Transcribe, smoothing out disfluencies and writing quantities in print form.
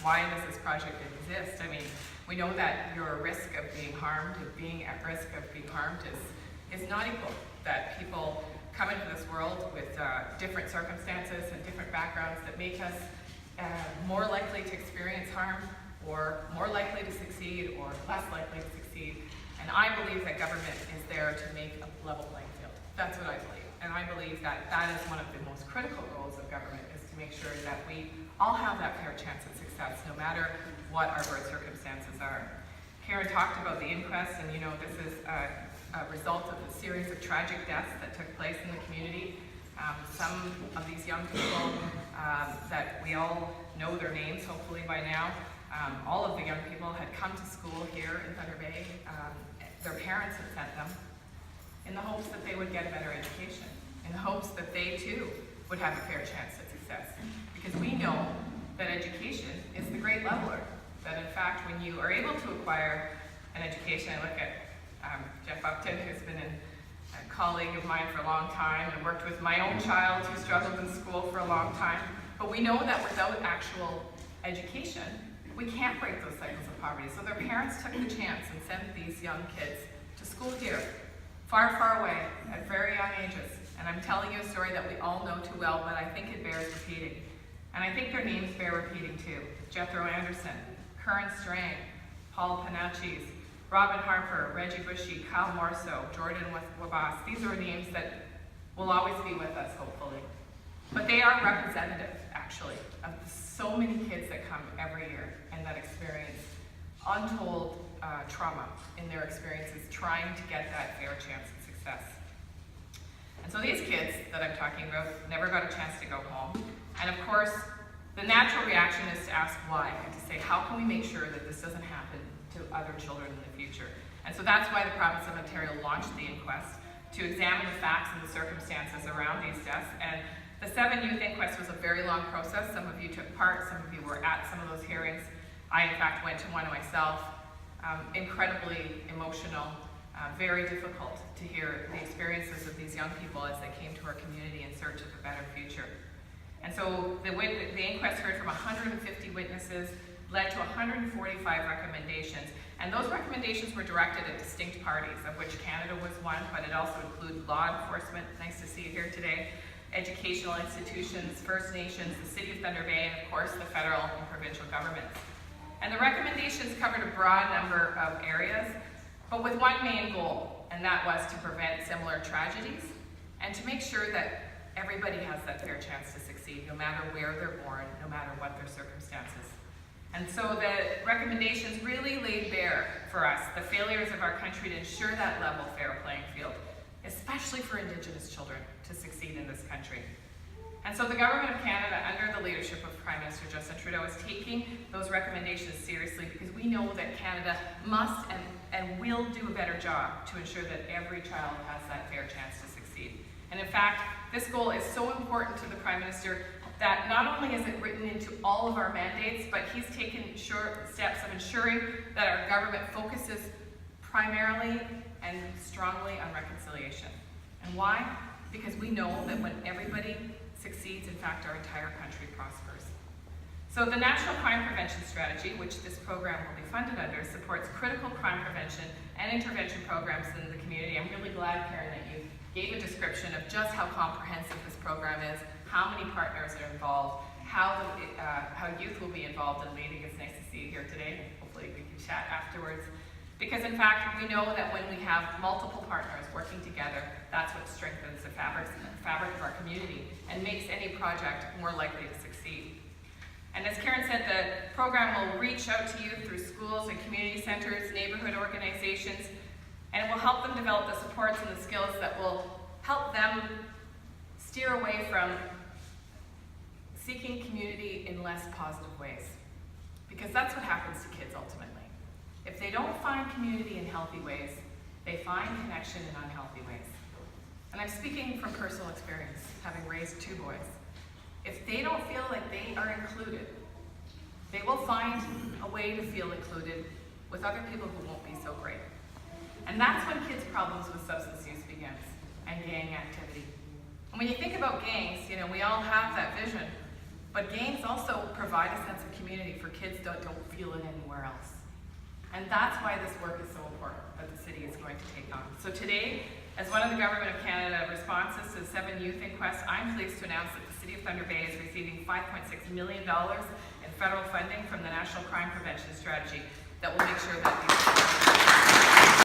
why does this project exist? I mean, we know that your risk of being harmed, of being at risk of being harmed is not equal. That people come into this world with different circumstances and different backgrounds that make us more likely to experience harm, or more likely to succeed, or less likely to succeed. And I believe that government is there to make a level playing field. That's what I believe. And I believe that that is one of the most critical goals of government, is to make sure that we all have that fair chance at success, no matter what our birth circumstances are. Karen talked about the inquest, and this is a result of a series of tragic deaths that took place in the community. Some of these young people that we all know their names, hopefully by now, all of the young people had come to school here in Thunder Bay. Their parents had sent them in the hopes that they would get a better education, in the hopes that they too would have a fair chance at success. Because we know that education is the great leveler. That in fact, when you are able to acquire an education, I look at Jeff Upton, who's been a colleague of mine for a long time and worked with my own child who struggled in school for a long time. But we know that without actual education, we can't break those cycles of poverty. So their parents took the chance and sent these young kids to school here, far, far away, at very young ages. And I'm telling you a story that we all know too well, but I think it bears repeating. And I think their names bear repeating too. Jethro Anderson, Curran Strang, Paul Panachis, Robin Harper, Reggie Bushy, Kyle Morso, Jordan Wabas. These are names that will always be with us, hopefully. But they are representative, actually, of so many kids that come every year and that experience untold trauma in their experiences trying to get that fair chance at success. And so these kids that I'm talking about never got a chance to go home. And of course, the natural reaction is to ask why, and to say, how can we make sure that this doesn't happen to other children in the future? And so that's why the province of Ontario launched the inquest, to examine the facts and the circumstances around these deaths. And the 7 Youth Inquest was a very long process. Some of you took part, some of you were at some of those hearings. I, in fact, went to one myself. Incredibly emotional, very difficult to hear the experiences of these young people as they came to our community in search of a better future. And so the inquest heard from 150 witnesses, led to 145 recommendations. And those recommendations were directed at distinct parties, of which Canada was one, but it also included law enforcement, nice to see you here today, educational institutions, First Nations, the City of Thunder Bay, and of course the federal and provincial governments. And the recommendations covered a broad number of areas, but with one main goal, and that was to prevent similar tragedies and to make sure that everybody has that fair chance to succeed, no matter where they're born, no matter what their circumstances. And so the recommendations really laid bare for us the failures of our country to ensure that level fair playing field, especially for Indigenous children to succeed in this country. And so the Government of Canada, under the leadership of Prime Minister Justin Trudeau, is taking those recommendations seriously, because we know that Canada must and will do a better job to ensure that every child has that fair chance to succeed. And in fact, this goal is so important to the Prime Minister that not only is it written into all of our mandates, but he's taken short steps of ensuring that our government focuses primarily and strongly on reconciliation. And why? Because we know that when everybody succeeds, in fact, our entire country prospers. So the National Crime Prevention Strategy, which this program will be funded under, supports critical crime prevention and intervention programs in the community. I'm really glad, Karen, that you gave a description of just how comprehensive this program is, how many partners are involved, how youth will be involved in leading. It's nice to see you here today. Hopefully we can chat afterwards. Because in fact, we know that when we have multiple partners working together, that's what strengthens the fabric of our community and makes any project more likely to succeed. And as Karen said, the program will reach out to youth through schools and community centers, neighborhood organizations, and it will help them develop the supports and the skills that will help them steer away from seeking community in less positive ways. Because that's what happens to kids ultimately. If they don't find community in healthy ways, they find connection in unhealthy ways. And I'm speaking from personal experience, having raised 2 boys. If they don't feel like they are included, they will find a way to feel included with other people who won't be so great. And that's when kids' problems with substance use begins, and gang activity. And when you think about gangs, we all have that vision. But games also provide a sense of community for kids that don't feel it anywhere else. And that's why this work is so important that the city is going to take on. So today, as one of the Government of Canada responses to the 7 youth inquests, I'm pleased to announce that the City of Thunder Bay is receiving $5.6 million in federal funding from the National Crime Prevention Strategy that will make sure that these